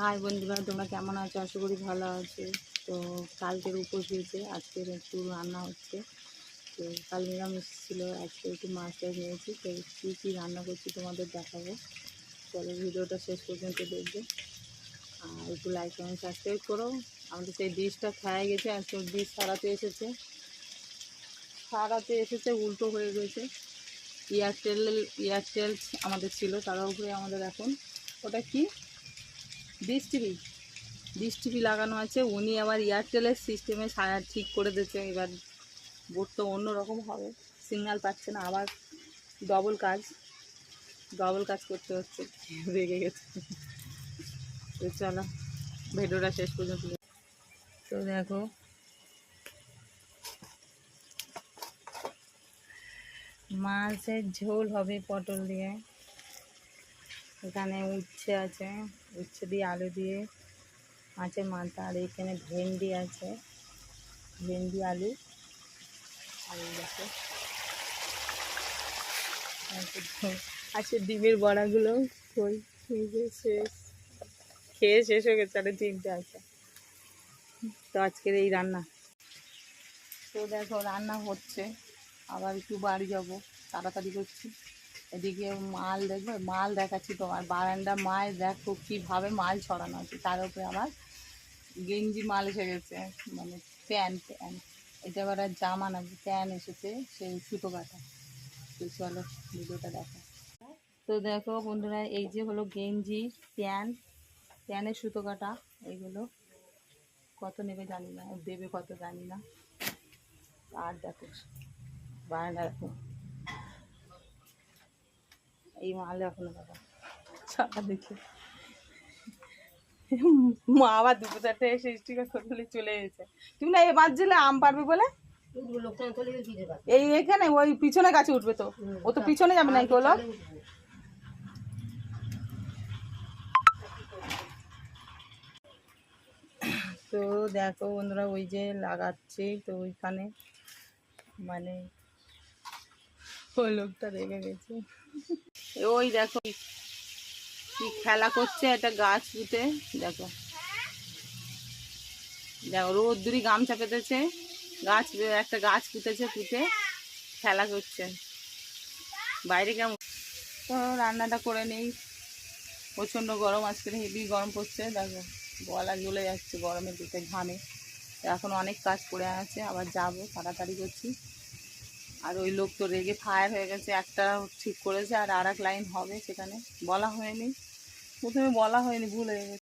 High বন্ধুরা, তোমরা কেমন আছো? আশা করি ভালো আছো। তো কালকের উপোস হয়েছে, আজকের একটু রান্না হচ্ছে। তো কাল নিরামিষ ছিল, আজকে একটু মাছ টাছ নিয়েছি। তো কী কী রান্না করছি তোমাদের দেখাবো। চলো ভিডিওটা শেষ পর্যন্ত দেখবে, আর একটু লাইক কমেন্ট সাবস্ক্রাইব করো। আমাদের সেই ডিশটা খেয়ে গেছে, আজকে ডিশ সারাতে এসেছে উল্টো হয়ে গেছে। এয়ারটেল আমাদের ছিল, তার উপরে আমাদের এখন ওটা কি ডিশ টিভি লাগানো আছে। উনি আবার এয়ারটেলের সিস্টেমে সারা ঠিক করে দিচ্ছে। এবার বোর্ড তো অন্যরকম হবে, সিগন্যাল পাচ্ছে না, আবার ডবল কাজ করতে হচ্ছে। রেগে গেছে। তো চলো ভিডিওটা শেষ পর্যন্ত। তো দেখো মাছের ঝোল হবে পটল দিয়ে। এখানে উচ্ছে আছে, উচ্ছে দিয়ে আলু দিয়ে মাছের মাথা। আর এখানে ভেন্ডি আছে, ভেন্ডি আলু। আর দেখো আজকে ডিমের বড়াগুলো কই খেয়ে শেষ হয়ে গেছে, আরে 3টে আছে। তো আজকের এই রান্না। তো দেখো রান্না হচ্ছে, আবার একটু বাড়ি যাবো, তাড়াতাড়ি করছি। এদিকে মাল দেখাচ্ছি তোমার বারান্দা। মাল দেখো কীভাবে মাল ছড়ানো আছে, তার উপরে আবার গেঞ্জি মাল এসে গেছে, মানে প্যান্ট। এটা আবার আর জামা না, প্যান্ট এসেছে, সেই সুতো কাটা। তো চলো ভিডিওটা দেখো। তো দেখো বন্ধুরা, এই যে হলো গেঞ্জি, প্যানের সুতো কাটা। এইগুলো কত নেবে জানি না, দেবে কত জানি না। আর দেখো বারান্দা, দেখো এই মাল এখনো দেখো ছাড়া দেখে। মা আবার 2-4টে এসে স্টিকার করে চলে গেছে। তুমি না এ বাজছিলে আম পারবে বলে এই এখানে ওই পিছনে গাছে উঠবে। তো ও তো পিছনে যাবে না, কি হলো? তো দেখো বন্ধুরা, ওই যে লাগাচ্ছি, তো ওইখানে মানে ওই লোকটা রেগে গেছে। ওই দেখো কি খেলা করছে, একটা গাছ পুঁতে। দেখো দেখো রোদ্দুরি গামছা পেতেছে, একটা গাছ পুঁতে খেলা করছে বাইরে। কেমন তো রান্নাটা করে নেই, প্রচণ্ড গরম, আজকে হেভি গরম পড়ছে। দেখো গলা জ্বলে যাচ্ছে গরমের দিকে, ঘামে। এখন অনেক কাজ পড়ে আছে, আবার যাব, তাড়াতাড়ি করছি। আর ওই লোক তো রেগে ফায়ার হয়ে গেছে, একটা ঠিক করেছে আর এক লাইন হবে, সেখানে বলা হয়নি, প্রথমে বলা হয়নি, ভুল হয়ে গেছে।